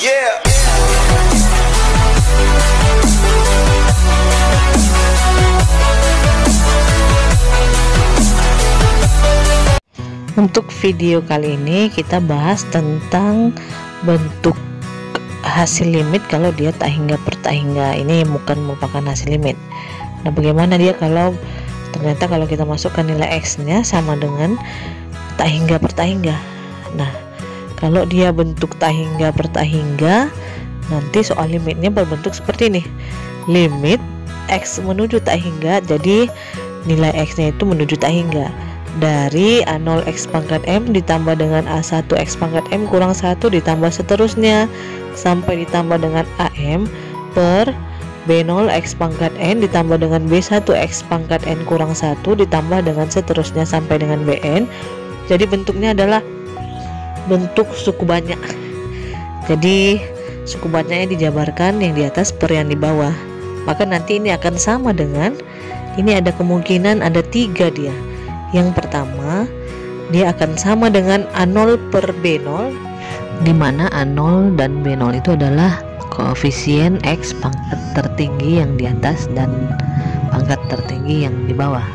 Yeah. Untuk video kali ini kita bahas tentang bentuk hasil limit kalau dia tak hingga per tak hingga. Ini bukan merupakan hasil limit. Nah, bagaimana dia kalau ternyata kalau kita masukkan nilai X nya sama dengan tak hingga per tak hingga. Nah, kalau dia bentuk tak hingga per tak hingga, nanti soal limitnya berbentuk seperti ini. Limit X menuju tak hingga, jadi nilai X nya itu menuju tak hingga dari A0 X pangkat M ditambah dengan A1 X pangkat M kurang 1 ditambah seterusnya sampai ditambah dengan AM per B0 X pangkat N ditambah dengan B1 X pangkat N kurang 1 ditambah dengan seterusnya sampai dengan Bn. Jadi bentuknya adalah bentuk suku banyak. Jadi suku banyaknya dijabarkan yang di atas per yang di bawah. Maka nanti ini akan sama dengan, ini ada kemungkinan ada 3 dia. Yang pertama, dia akan sama dengan A0 per B0, di mana A0 dan B0 itu adalah koefisien X pangkat tertinggi yang di atas dan pangkat tertinggi yang di bawah.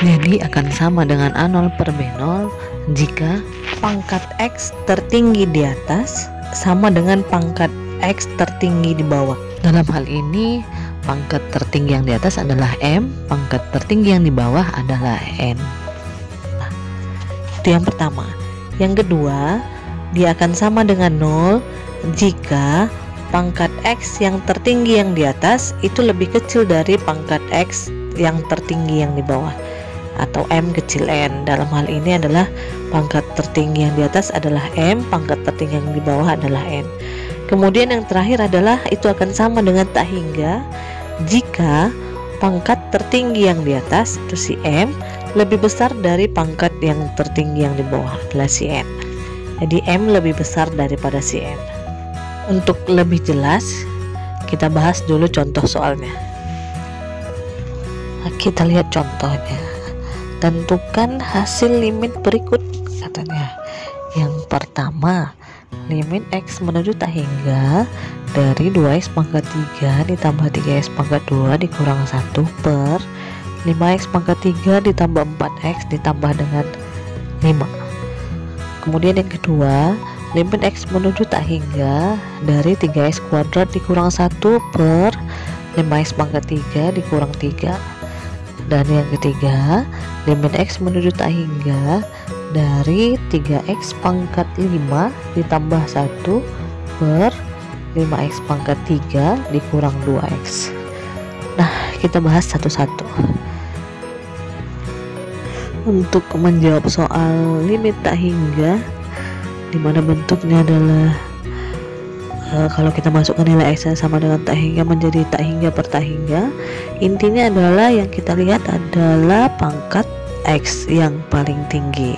Jadi akan sama dengan A0 per B0 jika pangkat X tertinggi di atas sama dengan pangkat X tertinggi di bawah. Dalam hal ini pangkat tertinggi yang di atas adalah M, pangkat tertinggi yang di bawah adalah N. Nah, itu yang pertama. Yang kedua, dia akan sama dengan 0 jika pangkat X yang tertinggi yang di atas itu lebih kecil dari pangkat X yang tertinggi yang di bawah, atau M kecil n. Dalam hal ini adalah pangkat tertinggi yang di atas adalah M, pangkat tertinggi yang di bawah adalah N. Kemudian yang terakhir adalah itu akan sama dengan tak hingga jika pangkat tertinggi yang di atas itu si M lebih besar dari pangkat yang tertinggi yang di bawah adalah si N. Jadi M lebih besar daripada si N. Untuk lebih jelas kita bahas dulu contoh soalnya. Nah, kita lihat contohnya. Tentukan hasil limit berikut katanya. Yang pertama, limit X menuju tak hingga dari 2X pangkat 3 ditambah 3X pangkat 2 dikurang 1 per 5X pangkat 3 ditambah 4X ditambah dengan 5. Kemudian yang kedua, limit X menuju tak hingga dari 3X kuadrat dikurang 1 per 5X pangkat 3 dikurang 3. Dan yang ketiga, limit X menuju tak hingga dari 3X pangkat 5 ditambah 1 per 5X pangkat 3 dikurang 2X. Nah, kita bahas satu-satu. Untuk menjawab soal limit tak hingga, dimana bentuknya adalah kalau kita masukkan nilai X sama dengan tak hingga menjadi tak hingga per tak hingga, intinya adalah yang kita lihat adalah pangkat X yang paling tinggi.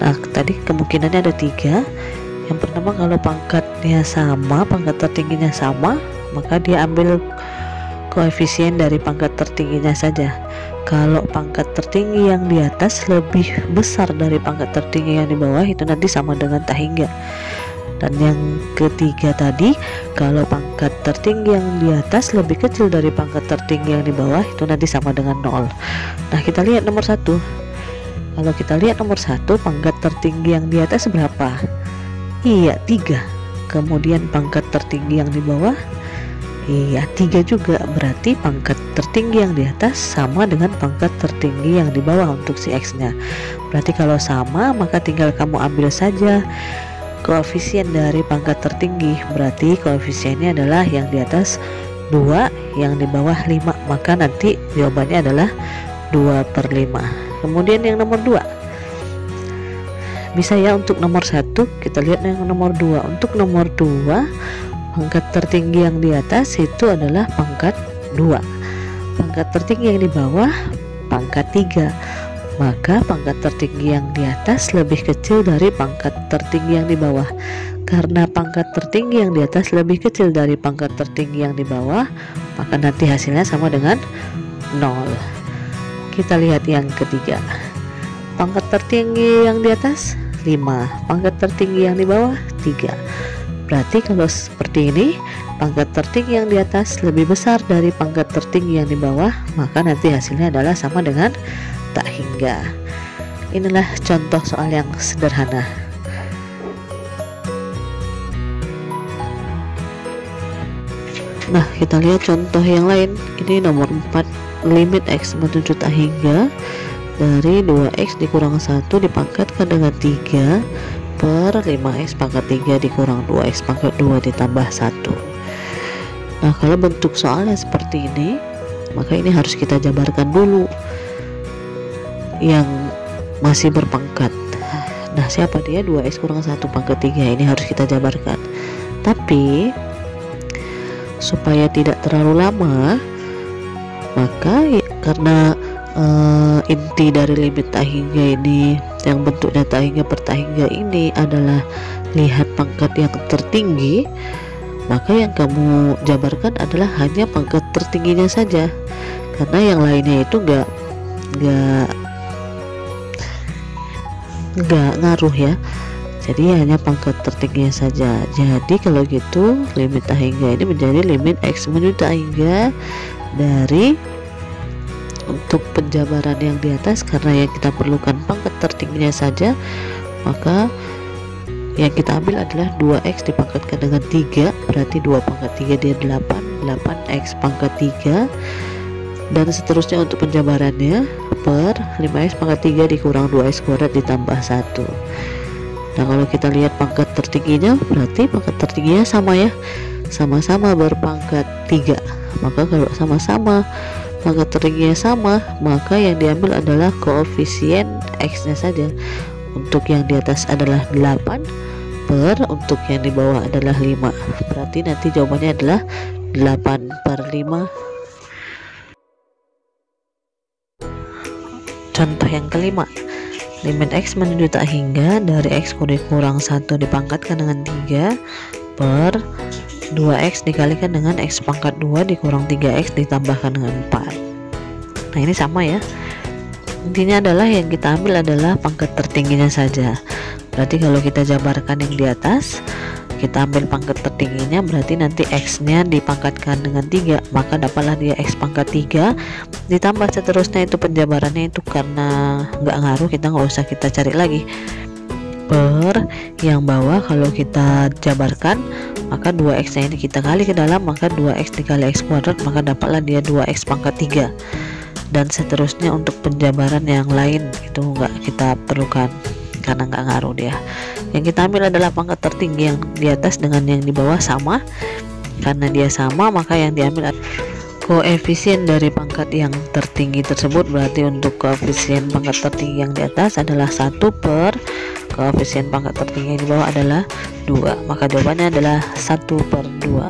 Nah, tadi kemungkinannya ada 3. Yang pertama, kalau pangkatnya sama, pangkat tertingginya sama, maka dia ambil koefisien dari pangkat tertingginya saja. Kalau pangkat tertinggi yang di atas lebih besar dari pangkat tertinggi yang di bawah, itu nanti sama dengan tak hingga. Dan yang ketiga tadi, kalau pangkat tertinggi yang di atas lebih kecil dari pangkat tertinggi yang di bawah, itu nanti sama dengan 0. Nah, kita lihat nomor 1. Kalau kita lihat nomor 1, pangkat tertinggi yang di atas berapa? Iya, 3. Kemudian pangkat tertinggi yang di bawah, iya 3 juga. Berarti pangkat tertinggi yang di atas sama dengan pangkat tertinggi yang di bawah untuk si X nya. Berarti kalau sama, maka tinggal kamu ambil saja koefisien dari pangkat tertinggi. Berarti koefisiennya adalah yang di atas 2, yang di bawah 5. Maka nanti jawabannya adalah 2 per 5. Kemudian yang nomor 2, bisa ya untuk nomor 1. Kita lihat yang nomor 2. Untuk nomor 2, pangkat tertinggi yang di atas itu adalah pangkat 2, pangkat tertinggi yang di bawah pangkat 3. Maka pangkat tertinggi yang di atas lebih kecil dari pangkat tertinggi yang di bawah. Karena pangkat tertinggi yang di atas lebih kecil dari pangkat tertinggi yang di bawah, maka nanti hasilnya sama dengan 0. Kita lihat yang ketiga. Pangkat tertinggi yang di atas 5, pangkat tertinggi yang di bawah 3. Berarti kalau seperti ini, pangkat tertinggi yang di atas lebih besar dari pangkat tertinggi yang di bawah, maka nanti hasilnya adalah sama dengan tak hingga. Inilah contoh soal yang sederhana. Nah, kita lihat contoh yang lain. Ini nomor 4, limit X menuju tak hingga dari 2X dikurang 1 dipangkatkan dengan 3 per 5X pangkat 3 dikurang 2X pangkat 2 ditambah 1. Nah, kalau bentuk soalnya seperti ini, maka ini harus kita jabarkan dulu yang masih berpangkat. Nah, siapa dia? 2X kurang 1 pangkat 3, ini harus kita jabarkan. Tapi supaya tidak terlalu lama, maka karena inti dari limit tak hingga ini yang bentuknya tak hingga per tak hingga ini adalah lihat pangkat yang tertinggi, maka yang kamu jabarkan adalah hanya pangkat tertingginya saja, karena yang lainnya itu nggak ngaruh ya. Jadi hanya pangkat tertingginya saja. Jadi kalau gitu limit tak hingga ini menjadi limit X menuju tak hingga dari untuk penjabaran yang di atas, karena yang kita perlukan pangkat tertingginya saja, maka yang kita ambil adalah 2X dipangkatkan dengan 3, berarti 2 pangkat 3 dia 8X pangkat 3, dan seterusnya untuk penjabarannya per 5X pangkat 3 dikurang 2X kuadrat ditambah 1. Nah, kalau kita lihat pangkat tertingginya, berarti pangkat tertingginya sama ya, sama-sama berpangkat 3. Maka kalau sama-sama pangkat tertingginya sama, maka yang diambil adalah koefisien X nya saja. Untuk yang di atas adalah 8 per untuk yang di bawah adalah 5, berarti nanti jawabannya adalah 8 per 5. Contoh yang kelima, limit X menuju tak hingga dari X kurang 1 dipangkatkan dengan 3 per 2X dikalikan dengan X pangkat 2 dikurang 3X ditambahkan dengan 4. Nah, ini sama ya, intinya adalah yang kita ambil adalah pangkat tertingginya saja. Berarti kalau kita jabarkan yang di atas, kita ambil pangkat tertingginya, berarti nanti X nya dipangkatkan dengan 3, maka dapatlah dia X pangkat 3 ditambah seterusnya itu penjabarannya itu, karena nggak ngaruh, kita nggak usah kita cari lagi. Per yang bawah kalau kita jabarkan, maka 2X nya ini kita kali ke dalam, maka 2X dikali X kuadrat, maka dapatlah dia 2X pangkat 3, dan seterusnya untuk penjabaran yang lain itu nggak kita perlukan karena nggak ngaruh dia. Yang kita ambil adalah pangkat tertinggi yang di atas dengan yang di bawah sama, karena dia sama maka yang diambil koefisien dari pangkat yang tertinggi tersebut. Berarti untuk koefisien pangkat tertinggi yang di atas adalah 1 per koefisien pangkat tertinggi yang di bawah adalah 2, maka jawabannya adalah 1 per 2.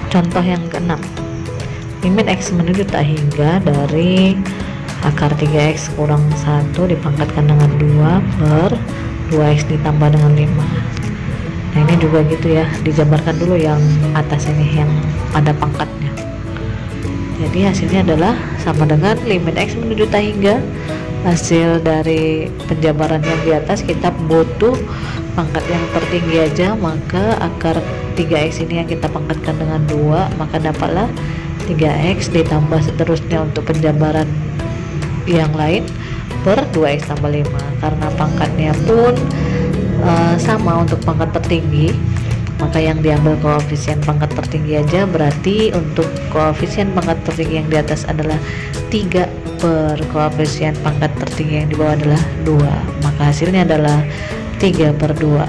Contoh yang keenam, limit X menuju tak hingga dari akar 3X kurang 1 dipangkatkan dengan 2 per 2X ditambah dengan 5. Nah, ini juga gitu ya, dijabarkan dulu yang atas ini yang ada pangkatnya. Jadi hasilnya adalah sama dengan limit X menuju tak hingga. Hasil dari penjabaran yang di atas kita butuh pangkat yang tertinggi aja, maka akar 3X ini yang kita pangkatkan dengan 2, maka dapatlah 3X ditambah seterusnya untuk penjabaran yang lain per 2X tambah 5. Karena pangkatnya pun sama untuk pangkat tertinggi, maka yang diambil koefisien pangkat tertinggi aja, berarti untuk koefisien pangkat tertinggi yang di atas adalah 3 per koefisien pangkat tertinggi yang di bawah adalah 2, maka hasilnya adalah 3 per 2.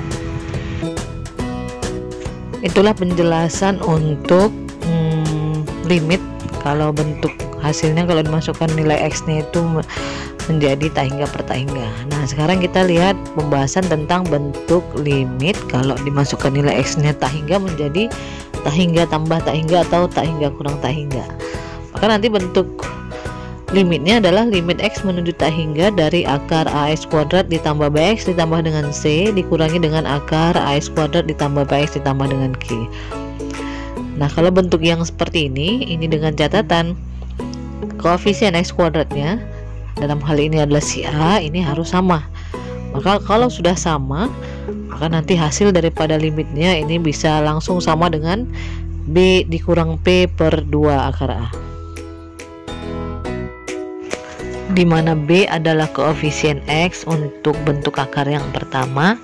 Itulah penjelasan untuk limit. Kalau bentuk hasilnya kalau dimasukkan nilai X nya itu menjadi tak hingga per tak hingga. Nah, sekarang kita lihat pembahasan tentang bentuk limit kalau dimasukkan nilai X nya tak hingga menjadi tak hingga tambah tak hingga atau tak hingga kurang tak hingga. Maka nanti bentuk limitnya adalah limit X menuju tak hingga dari akar AX kuadrat ditambah BX ditambah dengan C dikurangi dengan akar AX kuadrat ditambah BX ditambah dengan Q. Nah, kalau bentuk yang seperti ini dengan catatan koefisien X kuadratnya dalam hal ini adalah si A, ini harus sama. Maka kalau sudah sama, maka nanti hasil daripada limitnya ini bisa langsung sama dengan B dikurang P per 2 akar A, di mana B adalah koefisien X untuk bentuk akar yang pertama,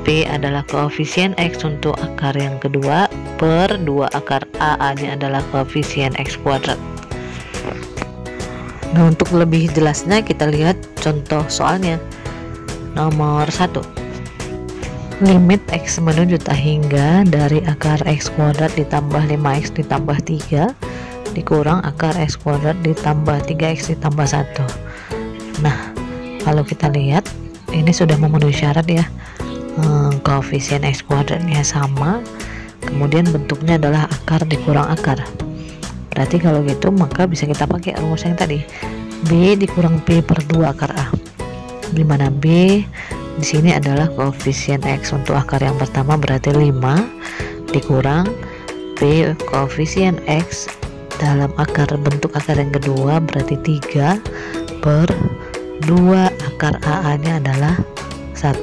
P adalah koefisien X untuk akar yang kedua, per 2 akar A nya adalah koefisien X kuadrat. Nah, untuk lebih jelasnya kita lihat contoh soalnya. Nomor 1, limit X menuju tak hingga dari akar X kuadrat ditambah 5X ditambah 3 dikurang akar X kuadrat ditambah 3X ditambah 1. Nah, kalau kita lihat ini sudah memenuhi syarat ya, koefisien X kuadratnya sama, kemudian bentuknya adalah akar dikurang akar. Berarti kalau gitu maka bisa kita pakai rumus yang tadi, B dikurang P per 2 akar A, di mana B di sini adalah koefisien X untuk akar yang pertama berarti 5 dikurang P koefisien X dalam akar bentuk akar yang kedua berarti 3 per 2 akar A nya adalah 1.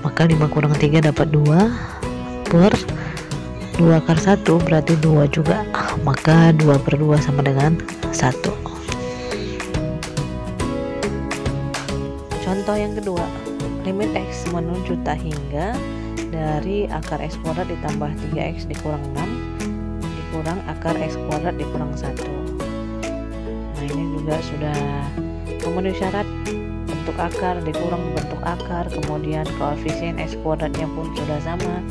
Maka 5 kurang 3 dapat 2 per 2 akar 1 berarti 2 juga, maka 2 per 2 sama dengan 1. Contoh yang kedua, limit X menuju tak hingga dari akar X kuadrat ditambah 3X dikurang 6 dikurang akar X kuadrat dikurang 1. Nah, ini juga sudah memenuhi syarat, bentuk akar dikurang bentuk akar, kemudian koefisien X kuadratnya pun sudah sama,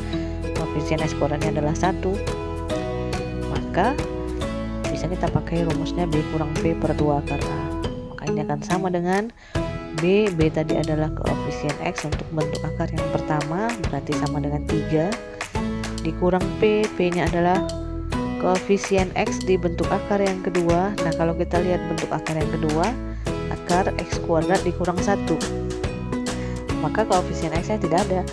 koefisien X kuadratnya adalah 1, maka bisa kita pakai rumusnya B kurang P per 2 akar A. Maka ini akan sama dengan B tadi adalah koefisien X untuk bentuk akar yang pertama berarti sama dengan 3 dikurang P nya adalah koefisien X di bentuk akar yang kedua. Nah, kalau kita lihat bentuk akar yang kedua, akar X kuadrat dikurang 1, maka koefisien X nya tidak ada.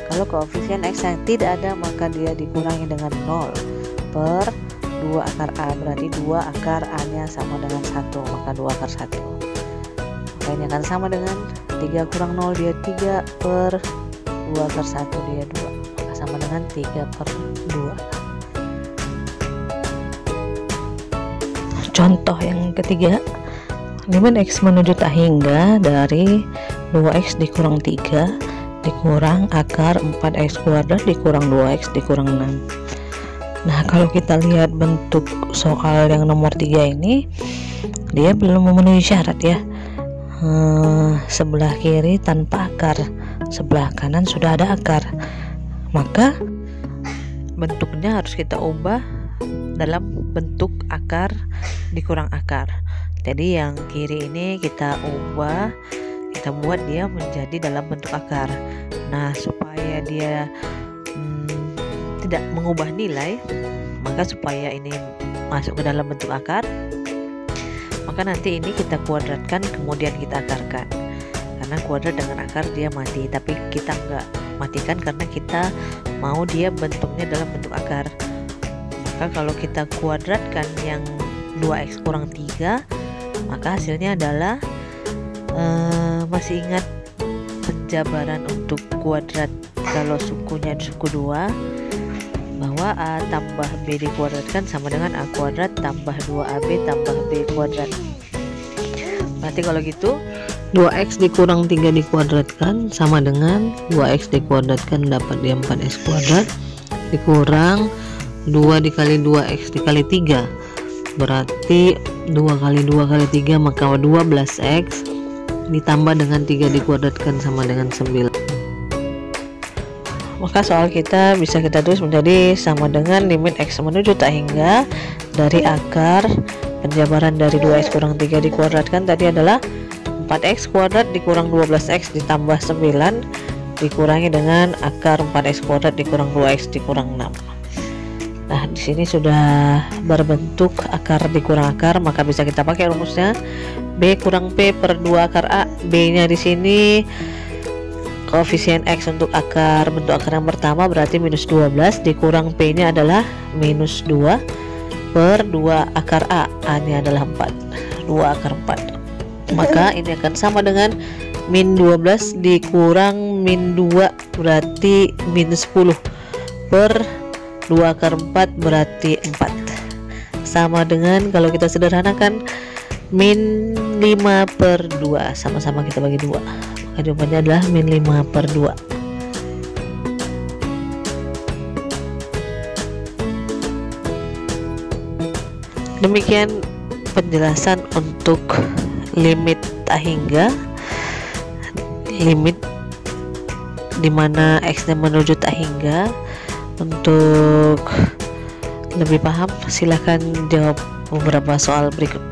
Kalau koefisien X yang tidak ada maka dia dikurangi dengan 0 per 2 akar A, berarti 2 akar A nya sama dengan 1, maka 2 akar 1. Maka ini akan sama dengan 3 kurang 0 dia 3 per 2 akar 1 dia 2, maka sama dengan 3 per 2. Contoh yang ketiga, limit X menuju tak hingga dari 2X dikurang 3 dikurang akar 4X kuadrat dikurang 2X dikurang 6. Nah, kalau kita lihat bentuk soal yang nomor 3 ini, dia belum memenuhi syarat ya. Sebelah kiri tanpa akar, sebelah kanan sudah ada akar, maka bentuknya harus kita ubah dalam bentuk akar dikurang akar. Jadi yang kiri ini kita ubah, kita buat dia menjadi dalam bentuk akar. Nah, supaya dia tidak mengubah nilai, maka supaya ini masuk ke dalam bentuk akar, maka nanti ini kita kuadratkan kemudian kita akarkan. Karena kuadrat dengan akar dia mati, tapi kita nggak matikan karena kita mau dia bentuknya dalam bentuk akar. Maka kalau kita kuadratkan yang 2X kurang 3, maka hasilnya adalah masih ingat penjabaran untuk kuadrat kalau sukunya suku 2, bahwa A tambah B dikuadratkan sama dengan A kuadrat tambah 2AB tambah B kuadrat. Berarti kalau gitu 2X dikurang 3 dikuadratkan sama dengan 2X dikuadratkan dapat dia 4X kuadrat dikurang 2 dikali 2X dikali 3, berarti 2 kali 2 kali 3 maka 12X ditambah dengan 3 dikuadratkan sama dengan 9. Maka soal kita bisa kita tulis menjadi sama dengan limit X menuju tak hingga dari akar penjabaran dari 2X kurang 3 dikuadratkan tadi adalah 4X kuadrat dikurang 12X ditambah 9 dikurangi dengan akar 4X kuadrat dikurang 2X dikurang 6. Nah, di sini sudah berbentuk akar dikurang akar, maka bisa kita pakai rumusnya B kurang P per 2 akar A. B nya di sini koefisien X untuk akar bentuk akar yang pertama berarti minus 12 dikurang P nya adalah minus 2 per 2 akar A. A nya adalah 4, 2 akar 4. maka ini akan sama dengan min 12 dikurang min 2 berarti min 10 per 2 akar 4 berarti 4, sama dengan kalau kita sederhanakan min 5 per 2, sama-sama kita bagi 2, maka jawabannya adalah min 5 per 2. Demikian penjelasan untuk limit tak hingga, limit dimana x-nya menuju tak hingga. Untuk lebih paham silahkan jawab beberapa soal berikut.